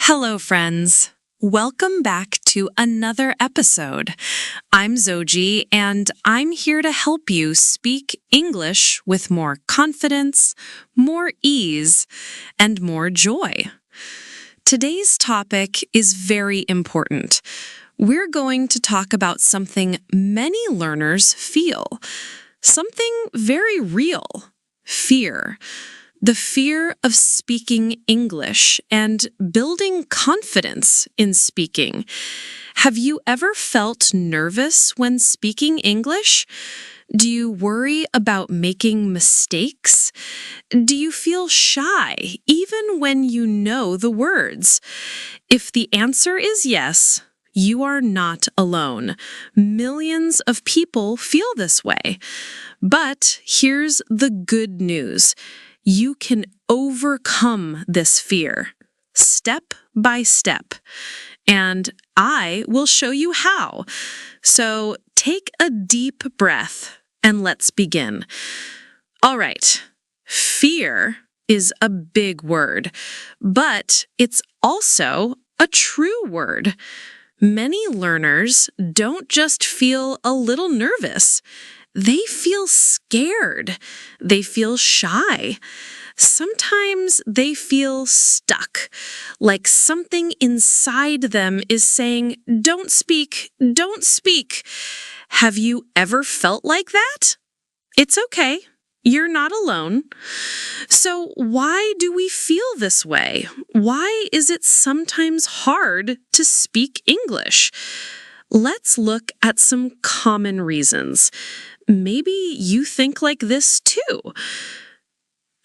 Hello, friends. Welcome back to another episode. I'm Zoji, and I'm here to help you speak English with more confidence, more ease, and more joy. Today's topic is very important. We're going to talk about something many learners feel, something very real: fear. The fear of speaking English and building confidence in speaking. Have you ever felt nervous when speaking English? Do you worry about making mistakes? Do you feel shy even when you know the words? If the answer is yes, you are not alone. Millions of people feel this way. But here's the good news. You can overcome this fear, step by step, and I will show you how. So take a deep breath and let's begin. All right, fear is a big word, but it's also a true word. Many learners don't just feel a little nervous. They feel scared. They feel shy. Sometimes they feel stuck, like something inside them is saying, "Don't speak, don't speak." Have you ever felt like that? It's okay. You're not alone. So why do we feel this way? Why is it sometimes hard to speak English? Let's look at some common reasons. Maybe you think like this too.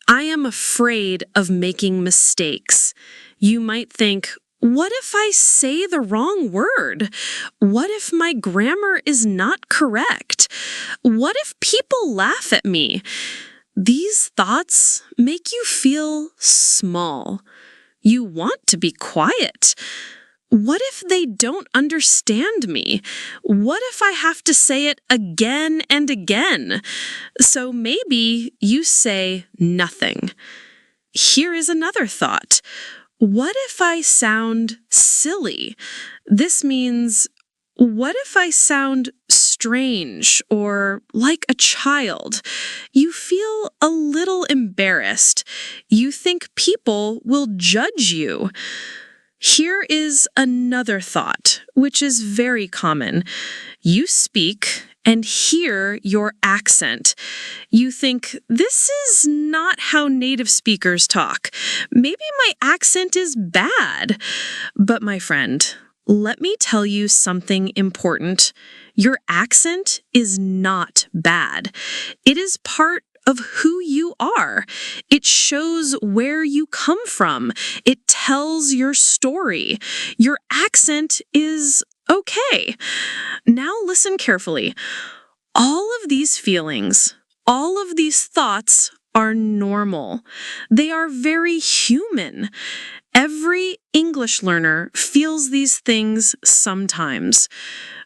I am afraid of making mistakes. You might think, what if I say the wrong word? What if my grammar is not correct? What if people laugh at me? These thoughts make you feel small. You want to be quiet. What if they don't understand me? What if I have to say it again and again? So maybe you say nothing. Here is another thought. What if I sound silly? This means, what if I sound strange or like a child? You feel a little embarrassed. You think people will judge you. Here is another thought, which is very common. You speak and hear your accent. You think, this is not how native speakers talk. Maybe my accent is bad. But my friend, let me tell you something important. Your accent is not bad. It is part of who you are. It shows where you come from. It tells your story. Your accent is okay. Now listen carefully. All of these feelings, all of these thoughts are normal. They are very human. Every English learner feels these things sometimes.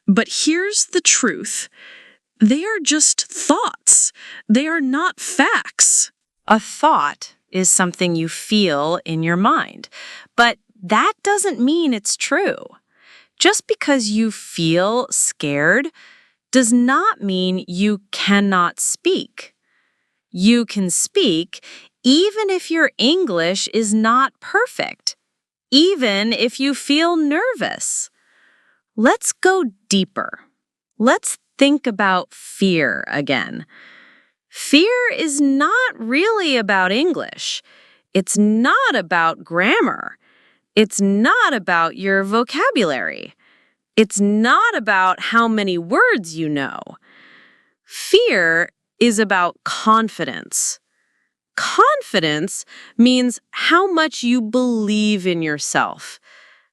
But here's the truth. They are just thoughts. They are not facts. A thought is something you feel in your mind, but that doesn't mean it's true. Just because you feel scared does not mean you cannot speak. You can speak even if your English is not perfect, even if you feel nervous. Let's go deeper. Let's think about fear again. Fear is not really about English. It's not about grammar. It's not about your vocabulary. It's not about how many words you know. Fear is about confidence. Confidence means how much you believe in yourself,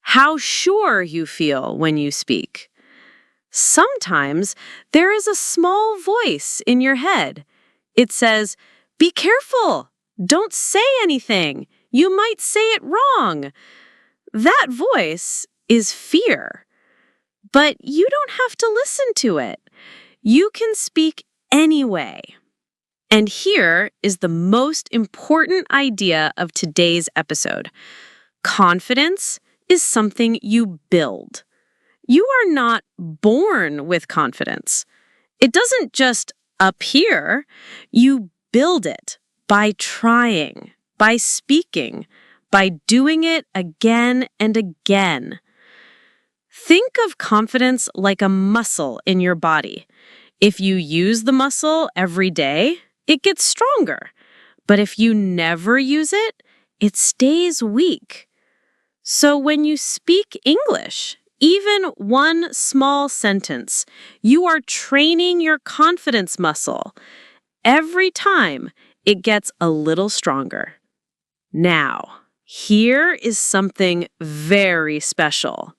how sure you feel when you speak. Sometimes there is a small voice in your head. It says, "Be careful. Don't say anything. You might say it wrong." That voice is fear. But you don't have to listen to it. You can speak anyway. And here is the most important idea of today's episode. Confidence is something you build. You are not born with confidence. It doesn't just appear. You build it by trying, by speaking, by doing it again and again. Think of confidence like a muscle in your body. If you use the muscle every day, it gets stronger. But if you never use it, it stays weak. So when you speak English, even one small sentence, you are training your confidence muscle. Every time, it gets a little stronger. Now, here is something very special.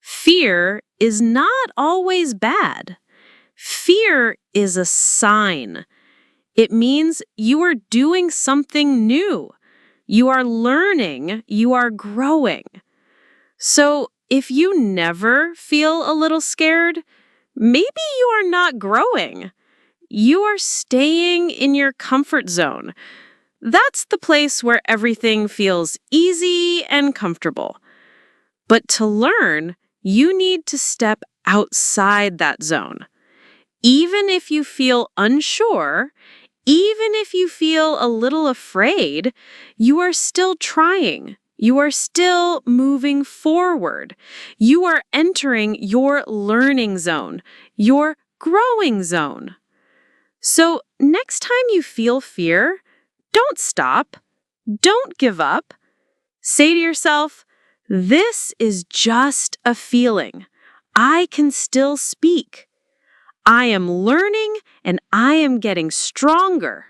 Fear is not always bad. Fear is a sign. It means you are doing something new. You are learning, you are growing. So if you never feel a little scared, maybe you are not growing. You are staying in your comfort zone. That's the place where everything feels easy and comfortable. But to learn, you need to step outside that zone. Even if you feel unsure, even if you feel a little afraid, you are still trying. You are still moving forward. You are entering your learning zone, your growing zone. So next time you feel fear, don't stop. Don't give up. Say to yourself, this is just a feeling. I can still speak. I am learning and I am getting stronger.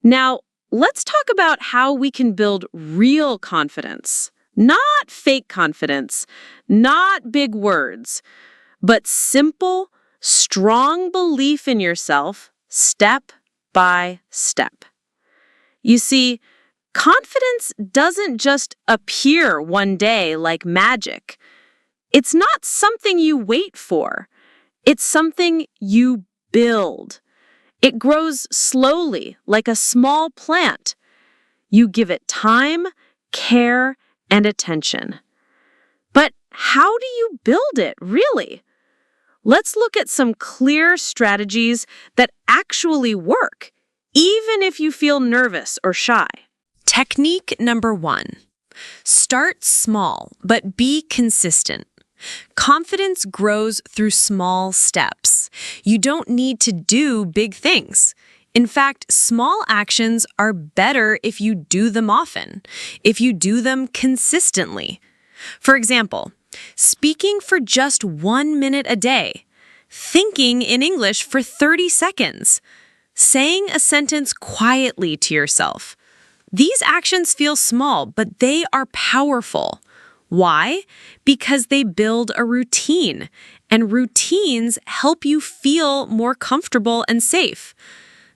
Now, let's talk about how we can build real confidence. Not fake confidence, not big words, but simple, strong belief in yourself, step by step. You see, confidence doesn't just appear one day like magic. It's not something you wait for. It's something you build. It grows slowly, like a small plant. You give it time, care, and attention. But how do you build it, really? Let's look at some clear strategies that actually work, even if you feel nervous or shy. Technique number 1. Start small, but be consistent. Confidence grows through small steps. You don't need to do big things. In fact, small actions are better if you do them often, if you do them consistently. For example, speaking for just 1 minute a day, thinking in English for 30 seconds, saying a sentence quietly to yourself. These actions feel small, but they are powerful. Why? Because they build a routine, and routines help you feel more comfortable and safe.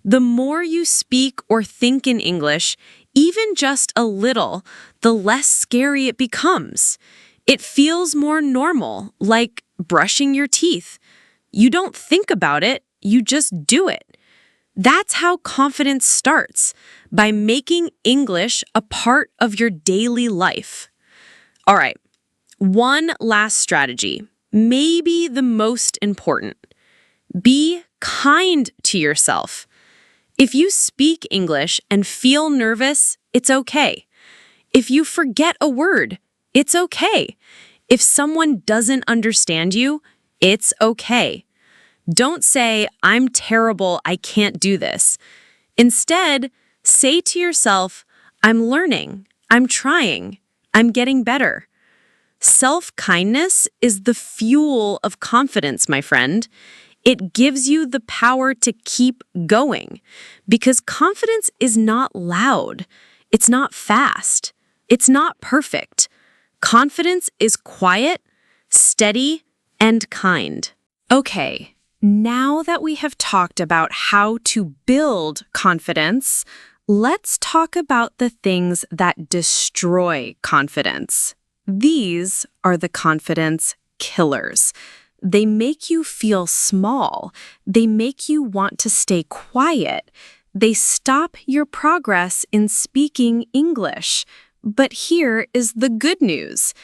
The more you speak or think in English, even just a little, the less scary it becomes. It feels more normal, like brushing your teeth. You don't think about it, you just do it. That's how confidence starts, by making English a part of your daily life. All right, one last strategy, maybe the most important. Be kind to yourself. If you speak English and feel nervous, it's okay. If you forget a word, it's okay. If someone doesn't understand you, it's okay. Don't say, I'm terrible, I can't do this. Instead, say to yourself, I'm learning, I'm trying, I'm getting better. Self-kindness is the fuel of confidence, my friend. It gives you the power to keep going because confidence is not loud. It's not fast. It's not perfect. Confidence is quiet, steady, and kind. Okay, now that we have talked about how to build confidence, let's talk about the things that destroy confidence. These are the confidence killers. They make you feel small. They make you want to stay quiet. They stop your progress in speaking English. But here is the good news.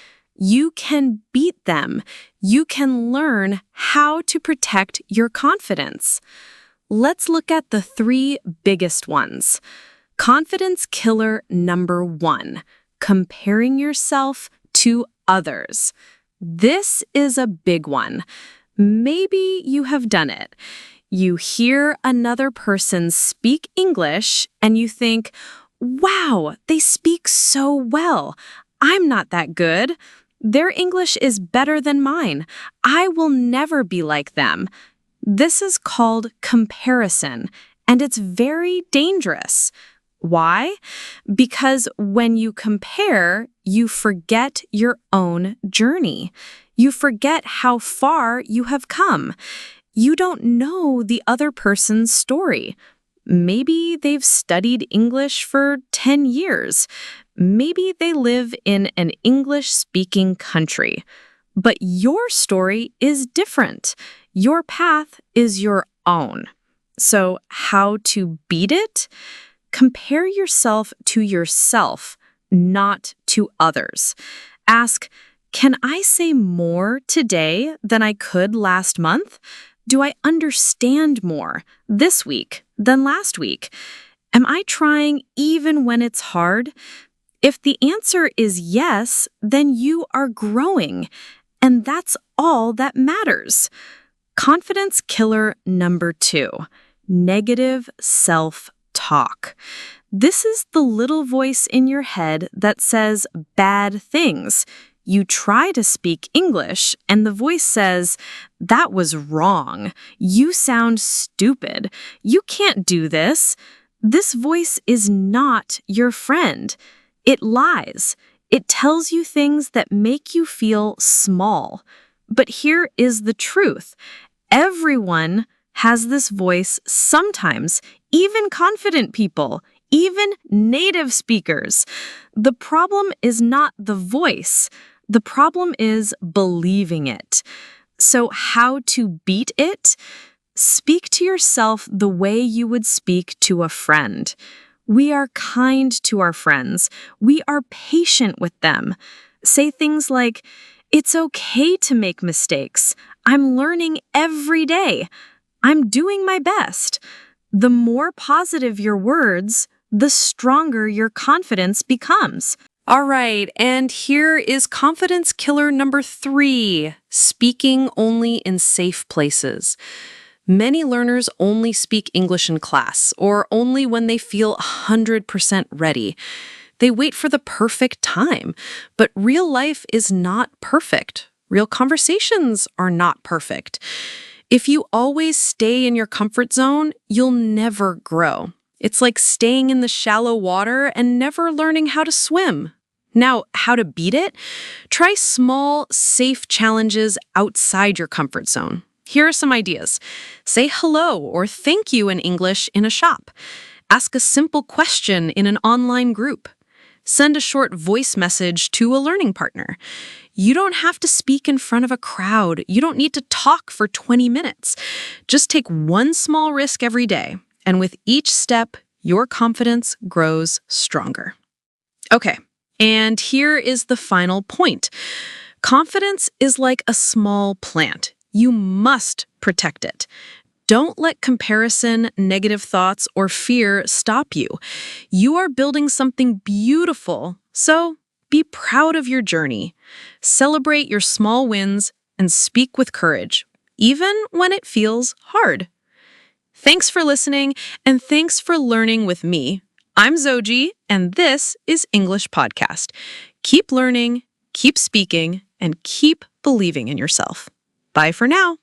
You can beat them. You can learn how to protect your confidence. Let's look at the 3 biggest ones. Confidence killer number 1, comparing yourself to others. This is a big one. Maybe you have done it. You hear another person speak English and you think, wow, they speak so well. I'm not that good. Their English is better than mine. I will never be like them. This is called comparison, and it's very dangerous. Why? Because when you compare, you forget your own journey. You forget how far you have come. You don't know the other person's story. Maybe they've studied English for 10 years. Maybe they live in an English-speaking country. But your story is different. Your path is your own. So how to beat it? Compare yourself to yourself, not to others. Ask, can I say more today than I could last month? Do I understand more this week than last week? Am I trying even when it's hard? If the answer is yes, then you are growing, and that's all that matters. Confidence killer number 2, negative self-talk. This is the little voice in your head that says bad things. You try to speak English, and the voice says, that was wrong. You sound stupid. You can't do this. This voice is not your friend. It lies. It tells you things that make you feel small. But here is the truth. Everyone has this voice sometimes, even confident people, even native speakers. The problem is not the voice. The problem is believing it. So how to beat it? Speak to yourself the way you would speak to a friend. We are kind to our friends. We are patient with them. Say things like, it's okay to make mistakes. I'm learning every day. I'm doing my best. The more positive your words, the stronger your confidence becomes. All right, and here is confidence killer number 3, speaking only in safe places. Many learners only speak English in class, or only when they feel 100% ready. They wait for the perfect time, but real life is not perfect. Real conversations are not perfect. If you always stay in your comfort zone, you'll never grow. It's like staying in the shallow water and never learning how to swim. Now, how to beat it? Try small, safe challenges outside your comfort zone. Here are some ideas. Say hello or thank you in English in a shop. Ask a simple question in an online group. Send a short voice message to a learning partner. You don't have to speak in front of a crowd. You don't need to talk for 20 minutes. Just take one small risk every day, and with each step, your confidence grows stronger. Okay, and here is the final point. Confidence is like a small plant. You must protect it. Don't let comparison, negative thoughts, or fear stop you. You are building something beautiful, so be proud of your journey. Celebrate your small wins and speak with courage, even when it feels hard. Thanks for listening, and thanks for learning with me. I'm Zoji, and this is English Podcast. Keep learning, keep speaking, and keep believing in yourself. Bye for now.